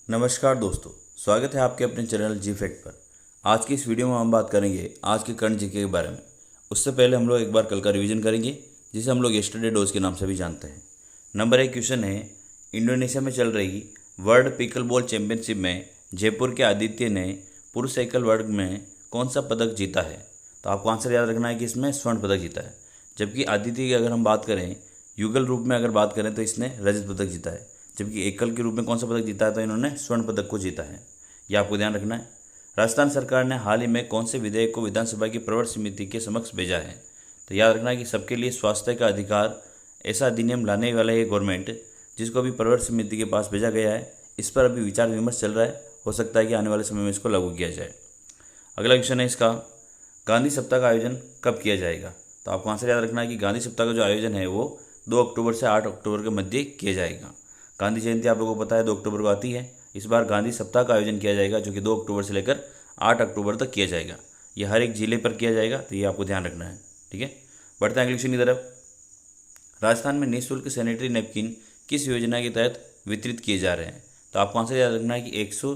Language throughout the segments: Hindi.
नमस्कार दोस्तों, स्वागत है आपके अपने चैनल जी फैक्ट पर। आज की इस वीडियो में हम बात करेंगे आज के करंट जीके के बारे में। उससे पहले हम लोग एक बार कल का रिवीजन करेंगे, जिसे हम लोग यस्टरडे डोज के नाम से भी जानते हैं। नंबर 1 क्वेश्चन है, इंडोनेशिया में चल रही वर्ल्ड पिकल बॉल चैंपियनशिप में जयपुर के आदित्य ने पुरुष साइकिल वर्ग में कौन सा पदक जीता है? तो आपको आंसर याद रखना है कि इसमें स्वर्ण पदक जीता है। जबकि आदित्य की अगर हम बात करें, युगल रूप में अगर बात करें तो इसने रजत पदक जीता है। जबकि एकल के रूप में कौन सा पदक जीता है? तो इन्होंने स्वर्ण पदक को जीता है। यह आपको ध्यान रखना है। राजस्थान सरकार ने हाल ही में कौन से विधेयक को विधानसभा की प्रवर समिति के समक्ष भेजा है? तो याद रखना है कि सबके लिए स्वास्थ्य का अधिकार ऐसा अधिनियम लाने वाला है गवर्नमेंट, जिसको अभी प्रवर समिति के पास भेजा गया है। इस पर अभी विचार विमर्श चल रहा है। हो सकता है कि आने वाले समय में इसको लागू किया जाए। अगला क्वेश्चन है इसका, गांधी सप्ताह का आयोजन कब किया जाएगा? तो आपको आंसर याद रखना है कि गांधी सप्ताह का जो आयोजन है वो 2 अक्टूबर से 8 अक्टूबर के मध्य किया जाएगा। गांधी जयंती आप लोगों को पता है 2 अक्टूबर को आती है। इस बार गांधी सप्ताह का आयोजन किया जाएगा, जो कि 2 अक्टूबर से लेकर 8 अक्टूबर तक किया जाएगा। ये हर एक जिले पर किया जाएगा, तो ये आपको ध्यान रखना है। ठीक है, बढ़ते हैं अगले क्वेश्चन की तरफ। राजस्थान में निःशुल्क सैनिटरी नैपकिन किस योजना के तहत वितरित किए जा रहे हैं? तो आपको आंसर याद रखना है कि 100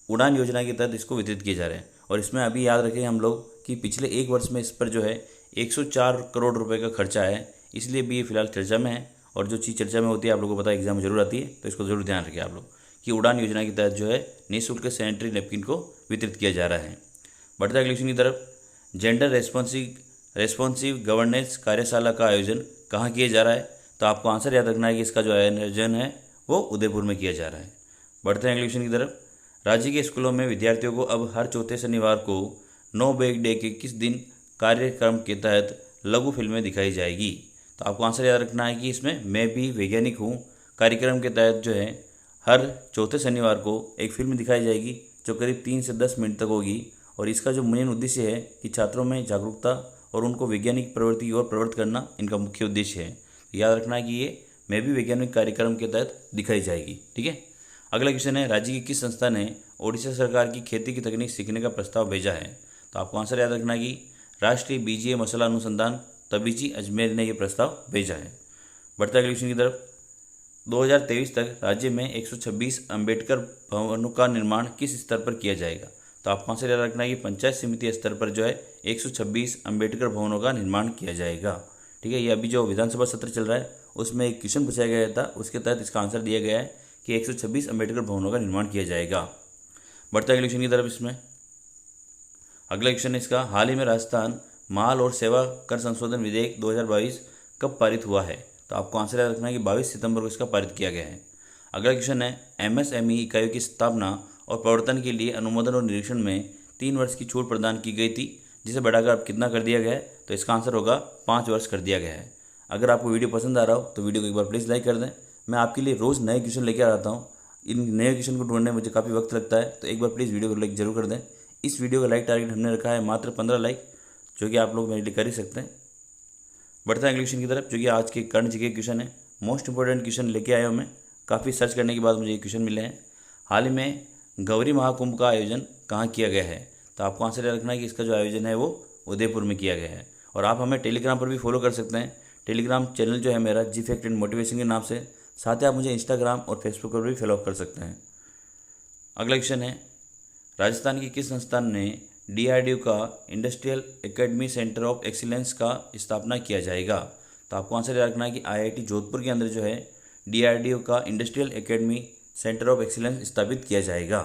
उड़ान योजना के तहत इसको वितरित किए जा रहे हैं। और इसमें अभी याद रखें हम लोग कि पिछले एक वर्ष में इस पर जो है 104 करोड़ रुपए का खर्चा है। इसलिए भी ये फिलहाल चर्चा में है। और जो चीज़ चर्चा में होती है आप लोगों को पता है, एग्जाम में जरूर आती है, तो इसको जरूर ध्यान रखें आप लोग कि उड़ान योजना के तहत जो है निःशुल्क सैनिटरी नैपकिन को वितरित किया जा रहा है। बढ़ते अगले क्वेश्चन की तरफ। जेंडर रेस्पॉन्सिव गवर्नेंस कार्यशाला का आयोजन कहाँ किया जा रहा है? तो आपको आंसर याद रखना है कि इसका जो आयोजन है वो उदयपुर में किया जा रहा है। बढ़ते हैं अगले क्वेश्चन की तरफ। राज्य के स्कूलों में विद्यार्थियों को अब हर चौथे शनिवार को नो बैग डे के किस दिन कार्यक्रम के तहत लघु फिल्में दिखाई जाएगी? तो आपको आंसर याद रखना है कि इसमें मैं भी वैज्ञानिक हूँ कार्यक्रम के तहत जो है हर चौथे शनिवार को एक फिल्म दिखाई जाएगी, जो करीब 3 से 10 मिनट तक होगी। और इसका जो मेन उद्देश्य है कि छात्रों में जागरूकता और उनको वैज्ञानिक प्रवृत्ति और प्रवृत्त करना इनका मुख्य उद्देश्य है। याद रखना है कि ये मैं भी वैज्ञानिक कार्यक्रम के तहत दिखाई जाएगी। ठीक है, अगला क्वेश्चन है, राज्य की किस संस्था ने ओडिशा सरकार की खेती की तकनीक सीखने का प्रस्ताव भेजा है? तो आपको आंसर याद रखना है कि राष्ट्रीय बीजीय मसाला अनुसंधान तबीजी अजमेर ने यह प्रस्ताव भेजा है। बढ़ते अगले क्वेश्चन की तरफ। 2023 तक राज्य में 126 अम्बेडकर भवनों का निर्माण किस स्तर पर किया जाएगा? तो आपको आंसर याद रखना है कि पंचायत समिति स्तर पर जो है 126 अम्बेडकर भवनों का निर्माण किया जाएगा। ठीक है, ये अभी जो विधानसभा सत्र चल रहा है उसमें एक क्वेश्चन पूछा गया था, उसके तहत इसका आंसर दिया गया है कि 126 अम्बेडकर भवनों का निर्माण किया जाएगा। बढ़ते अगले क्वेश्चन की तरफ। इसमें अगला क्वेश्चन इसका, हाल ही में राजस्थान माल और सेवा कर संशोधन विधेयक 2022 कब पारित हुआ है? तो आपको आंसर याद रखना है कि 22 सितंबर को इसका पारित किया गया है। अगला क्वेश्चन है, एमएसएमई इकाइयों की स्थापना और प्रवर्तन के लिए अनुमोदन और निरीक्षण में 3 वर्ष की छूट प्रदान की गई थी, जिसे बढ़ाकर अब कितना कर दिया गया है? तो इसका आंसर होगा 5 वर्ष कर दिया गया है। अगर आपको वीडियो पसंद आ रहा हो तो वीडियो को एक बार प्लीज़ लाइक कर दें। मैं आपके लिए रोज़ नए क्वेश्चन लेकर आता हूँ। इन नए क्वेश्चन को ढूंढने में मुझे काफ़ी वक्त लगता है, तो एक बार प्लीज़ वीडियो को लाइक जरूर कर दें। इस वीडियो का लाइक टारगेट हमने रखा है मात्र 15 लाइक, जो कि आप लोग मेरे लिए कर ही सकते हैं। बढ़ते हैं अगले क्वेश्चन की तरफ, जो कि आज के करंट जीके क्वेश्चन है। मोस्ट इंपोर्टेंट क्वेश्चन लेके आया हूँ मैं। काफ़ी सर्च करने के बाद मुझे ये क्वेश्चन मिले हैं। हाल ही में गौरी महाकुंभ का आयोजन कहाँ किया गया है? तो आपको आंसर रखना है कि इसका जो आयोजन है वो उदयपुर में किया गया है। और आप हमें टेलीग्राम पर भी फॉलो कर सकते हैं। टेलीग्राम चैनल जो है मेरा जी फैक्ट एंड मोटिवेशन के नाम से। साथ ही आप मुझे इंस्टाग्राम और फेसबुक पर भी फॉलो कर सकते हैं। अगला क्वेश्चन है, राजस्थान की किस संस्थान ने डीआरडीओ का industrial academy centre of excellence का स्थापना किया जाएगा? तो आपको आंसर रखना है कि आईआईटी जोधपुर के अंदर जो है डीआरडीओ का industrial academy centre of excellence स्थापित किया जाएगा।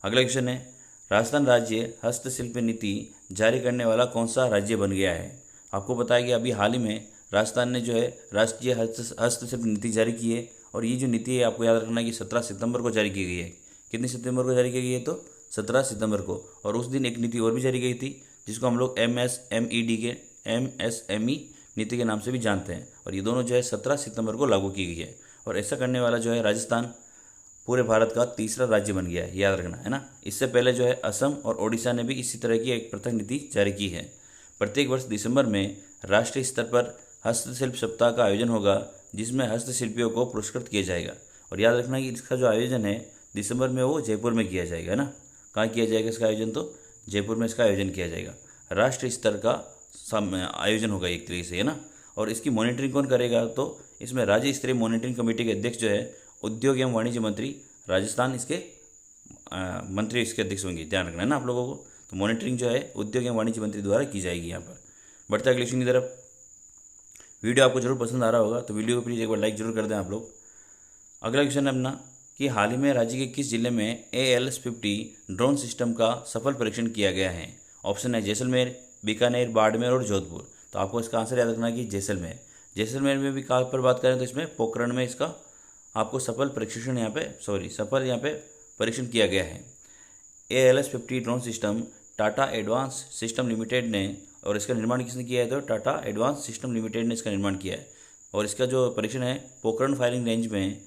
अगला क्वेश्चन है, राजस्थान राज्य हस्तशिल्प नीति जारी करने वाला कौन सा राज्य बन गया है? आपको पता है कि अभी हाल ही में राजस्थान ने जो है राष्ट्रीय हस्तशिल्प नीति जारी की है। और ये जो नीति है आपको याद रखना है कि 17 सितंबर को जारी की गई है। कितनी सितंबर को जारी की गई है? तो 17 सितंबर को। और उस दिन एक नीति और भी जारी गई थी, जिसको हम लोग एमएसएमई नीति के नाम से भी जानते हैं। और ये दोनों जो है 17 सितंबर को लागू की गई है। और ऐसा करने वाला जो है राजस्थान पूरे भारत का तीसरा राज्य बन गया है, याद रखना है ना। इससे पहले जो है असम और ओडिशा ने भी इसी तरह की एक पृथक नीति जारी की है। प्रत्येक वर्ष दिसंबर में राष्ट्रीय स्तर पर हस्तशिल्प सप्ताह का आयोजन होगा, जिसमें हस्तशिल्पियों को पुरस्कृत किया जाएगा। और याद रखना कि इसका जो आयोजन है दिसंबर में वो जयपुर में किया जाएगा ना। कहाँ किया जाएगा इसका आयोजन? तो जयपुर में इसका आयोजन किया जाएगा। राष्ट्रीय स्तर का आयोजन होगा एक तरीके से, है ना। और इसकी मॉनिटरिंग कौन करेगा? तो इसमें राज्य स्तरीय मॉनिटरिंग कमेटी के अध्यक्ष जो है उद्योग एवं वाणिज्य मंत्री राजस्थान इसके मंत्री इसके अध्यक्ष होंगे, ध्यान रखना है ना आप लोगों को। तो मॉनिटरिंग जो है उद्योग एवं वाणिज्य मंत्री द्वारा की जाएगी यहाँ पर। बढ़ते अगले क्वेश्चन की तरफ। वीडियो आपको जरूर पसंद आ रहा होगा तो वीडियो को प्लीज़ एक बार लाइक जरूर कर दें आप लोग। अगला क्वेश्चन है अपना कि हाल ही में राज्य के किस जिले में ALS-50 ड्रोन सिस्टम का सफल परीक्षण किया गया है। ऑप्शन है जैसलमेर, बीकानेर, बाड़मेर और जोधपुर। तो आपको इसका आंसर याद रखना है कि जैसलमेर। जैसलमेर में भी कहाँ पर बात करें तो इसमें पोखरण में इसका आपको सफल परीक्षण किया गया है। ALS-50 drone system Tata advance system limited ने, और इसका निर्माण किसने किया है तो टाटा एडवांस सिस्टम लिमिटेड ने इसका निर्माण किया है। और इसका जो परीक्षण है पोखरण फायरिंग रेंज में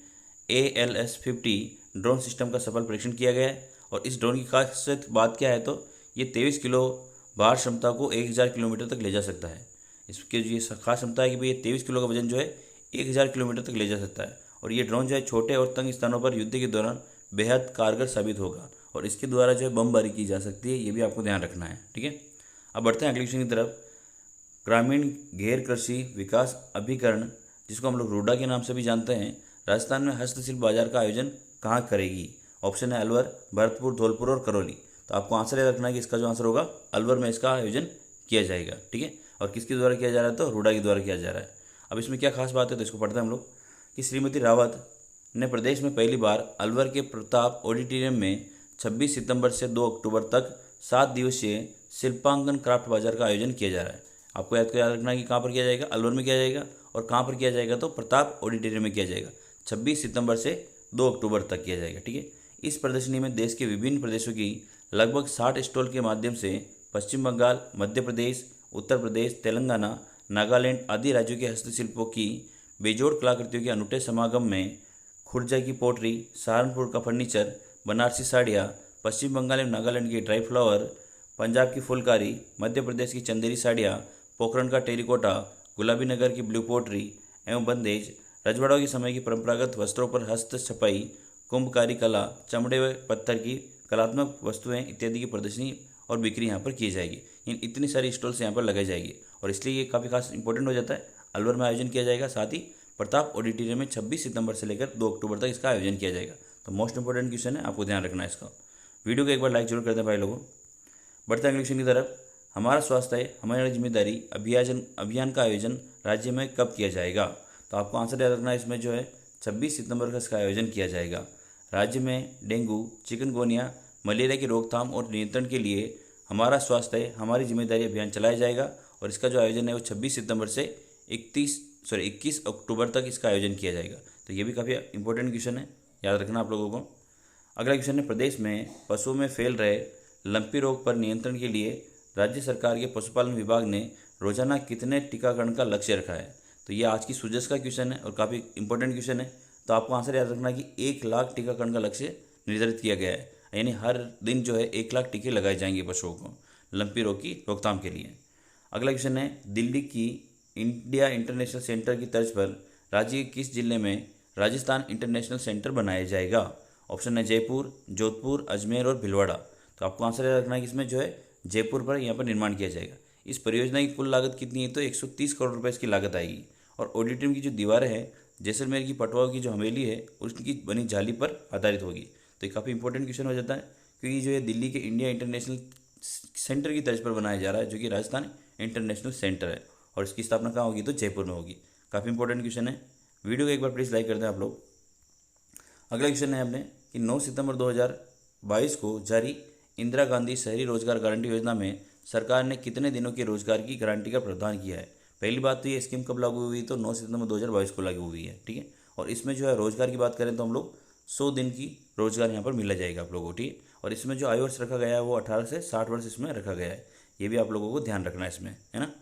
ALS-50 ड्रोन सिस्टम का सफल परीक्षण किया गया है। और इस ड्रोन की खासियत बात क्या है तो ये 23 किलो भार क्षमता को 1000 किलोमीटर तक ले जा सकता है। इसकी जो ये खास क्षमता है कि भाई ये 23 किलो का वजन जो है 1000 किलोमीटर तक ले जा सकता है। और ये ड्रोन जो है छोटे और तंग स्थानों पर युद्ध के दौरान बेहद कारगर साबित होगा और इसके द्वारा जो है बमबारी की जा सकती है, ये भी आपको ध्यान रखना है, ठीक है। अब बढ़ते हैं अगले क्वेश्चन की तरफ। ग्रामीण घेर कृषि विकास अभिकरण, जिसको हम लोग रूडा के नाम से भी जानते हैं, राजस्थान में हस्तशिल्प बाजार का आयोजन कहाँ करेगी। ऑप्शन है अलवर, भरतपुर, धौलपुर और करौली। तो आपको आंसर याद रखना है कि इसका जो आंसर होगा अलवर में इसका आयोजन किया जाएगा, ठीक है। और किसके द्वारा किया जा रहा है तो रूडा के द्वारा किया जा रहा है। अब इसमें क्या खास बात है तो इसको पढ़ते हैं हम लोग कि श्रीमती रावत ने प्रदेश में पहली बार अलवर के प्रताप ऑडिटोरियम में 26 सितंबर से 2 अक्टूबर तक 7 दिवसीय शिल्पांकन क्राफ्ट बाजार का आयोजन किया जा रहा है। आपको याद रखना है कि कहाँ पर किया जाएगा, अलवर में किया जाएगा। और कहाँ पर किया जाएगा तो प्रताप ऑडिटोरियम में किया जाएगा। 26 सितंबर से 2 अक्टूबर तक किया जाएगा, ठीक है। इस प्रदर्शनी में देश के विभिन्न प्रदेशों की लगभग 60 स्टॉल के माध्यम से पश्चिम बंगाल, मध्य प्रदेश, उत्तर प्रदेश, तेलंगाना, नागालैंड आदि राज्यों के हस्तशिल्पों की बेजोड़ कलाकृतियों के अनूठे समागम में खुर्जा की पोटरी, सहारनपुर का फर्नीचर, बनारसी साड़ियाँ, पश्चिम बंगाल एवं नागालैंड की ड्राई फ्लावर, पंजाब की फुलकारी, मध्य प्रदेश की चंदेरी साड़ियाँ, पोखरण का टेरिकोटा, गुलाबी नगर की ब्लू पोटरी एवं बंदेज, रजवाड़ों के समय की परंपरागत वस्त्रों पर हस्त छपाई, कुंभकारी कला, चमड़े व पत्थर की कलात्मक वस्तुएं इत्यादि की प्रदर्शनी और बिक्री यहाँ पर की जाएगी। इन इतनी सारी स्टॉल्स यहाँ पर लगाई जाएगी और इसलिए ये काफ़ी खास इंपॉर्टेंट हो जाता है। अलवर में आयोजन किया जाएगा, साथ ही प्रताप ऑडिटोरियम में 26 सितंबर से लेकर 2 अक्टूबर तक इसका आयोजन किया जाएगा। तो मोस्ट इंपॉर्टेंट क्वेश्चन है, आपको ध्यान रखना है इसका। वीडियो को एक बार लाइक जरूर कर दें भाई लोगों। बढ़ते हैं अगले क्वेश्चन की तरफ। हमारा स्वास्थ्य है हमारी जिम्मेदारी अभियान का आयोजन राज्य में कब किया जाएगा। तो आपको आंसर याद रखना है, इसमें जो है 26 सितंबर का इसका आयोजन किया जाएगा। राज्य में डेंगू, चिकनगुनिया, मलेरिया की रोकथाम और नियंत्रण के लिए हमारा स्वास्थ्य है हमारी जिम्मेदारी अभियान चलाया जाएगा और इसका जो आयोजन है वो 26 सितंबर से 21 अक्टूबर तक इसका आयोजन किया जाएगा। तो ये भी काफ़ी इंपॉर्टेंट क्वेश्चन है, याद रखना आप लोगों को। अगला क्वेश्चन है, प्रदेश में पशुओं में फैल रहे लंपी रोग पर नियंत्रण के लिए राज्य सरकार के पशुपालन विभाग ने रोजाना कितने टीकाकरण का लक्ष्य रखा है। तो ये आज की सुजस का क्वेश्चन है और काफ़ी इंपॉर्टेंट क्वेश्चन है। तो आपको आंसर याद रखना है कि 1 लाख टीकाकरण का लक्ष्य निर्धारित किया गया है, यानी हर दिन जो है 1 लाख टीके लगाए जाएंगे पशुओं को लंपी रोग की रोकथाम के लिए। अगला क्वेश्चन है, दिल्ली की इंडिया इंटरनेशनल सेंटर की तर्ज पर राज्य के किस जिले में राजस्थान इंटरनेशनल सेंटर बनाया जाएगा। ऑप्शन है जयपुर, जोधपुर, अजमेर और भीलवाड़ा। तो आपको आंसर याद रखना है कि इसमें जो है जयपुर पर यहाँ पर निर्माण किया जाएगा। इस परियोजना की कुल लागत कितनी है तो 130 करोड़ रुपये इसकी लागत आएगी। और ऑडिटोरियम की जो दीवारें हैं जैसलमेर की पटवाओं की जो हवेली है उसकी बनी जाली पर आधारित होगी। तो ये काफ़ी इंपॉर्टेंट क्वेश्चन हो जाता है क्योंकि जो है दिल्ली के इंडिया इंटरनेशनल सेंटर की तर्ज पर बनाया जा रहा है, जो कि राजस्थान इंटरनेशनल सेंटर है और इसकी स्थापना कहाँ होगी तो जयपुर में होगी। काफ़ी इंपॉर्टेंट क्वेश्चन है, वीडियो को एक बार प्लीज़ लाइक कर दें आप लोग। अगला क्वेश्चन है अपने कि 9 सितंबर 2022 को जारी इंदिरा गांधी शहरी रोजगार गारंटी योजना में सरकार ने कितने दिनों के रोजगार की गारंटी का प्रावधान किया है। पहली बात तो ये स्कीम कब लागू हुई तो 9 सितंबर 2022 को लागू हुई है, ठीक है। और इसमें जो है रोजगार की बात करें तो हम लोग 100 दिन की रोजगार यहाँ पर मिला जाएगा आप लोगों को, ठीक है। और इसमें जो आयु वर्ष रखा गया है वो 18 से 60 वर्ष इसमें रखा गया है, ये भी आप लोगों को ध्यान रखना है इसमें, है ना।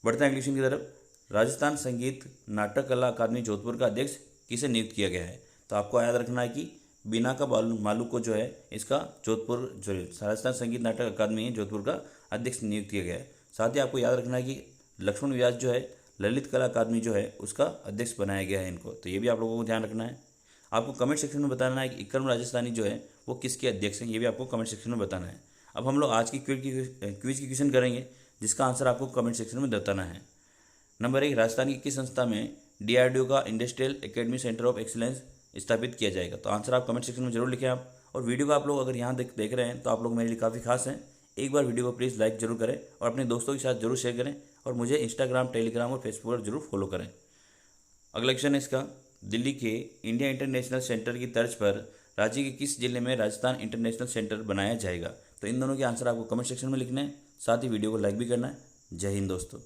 बढ़ते हैं क्वेश्चन की तरफ। राजस्थान संगीत नाटक कला अकादमी जोधपुर का अध्यक्ष किसे नियुक्त किया गया है। तो आपको याद रखना है कि बीना का मालू को जो है इसका जोधपुर जो राजस्थान संगीत नाटक अकादमी है जोधपुर का अध्यक्ष नियुक्त किया गया है। साथ ही आपको याद रखना है कि लक्ष्मण व्यास जो है ललित कला अकादमी जो है उसका अध्यक्ष बनाया गया है इनको। तो ये भी आप लोगों को ध्यान रखना है। आपको कमेंट सेक्शन में बताना है कि इकरम राजस्थानी जो है वो किसके अध्यक्ष हैं, ये भी आपको कमेंट सेक्शन में बताना है। अब हम लोग आज की क्विज की क्वेश्चन करेंगे जिसका आंसर आपको कमेंट सेक्शन में बताना है। नंबर 1, राजस्थान की किस संस्था में DRDO का industrial academy centre of excellence स्थापित किया जाएगा। तो आंसर आप कमेंट सेक्शन में जरूर लिखें आप। और वीडियो को आप लोग अगर यहाँ देख रहे हैं तो आप लोग मेरे लिए काफ़ी खास हैं। एक बार वीडियो को प्लीज़ लाइक जरूर करें और अपने दोस्तों के साथ जरूर शेयर करें और मुझे इंस्टाग्राम, टेलीग्राम और फेसबुक पर जरूर फॉलो करें। अगला क्वेश्चन है इसका, दिल्ली के इंडिया इंटरनेशनल सेंटर की तर्ज पर राज्य के किस जिले में राजस्थान इंटरनेशनल सेंटर बनाया जाएगा? तो इन दोनों के आंसर आपको कमेंट सेक्शन में लिखना है, साथ ही वीडियो को लाइक भी करना है। जय हिंद दोस्तों।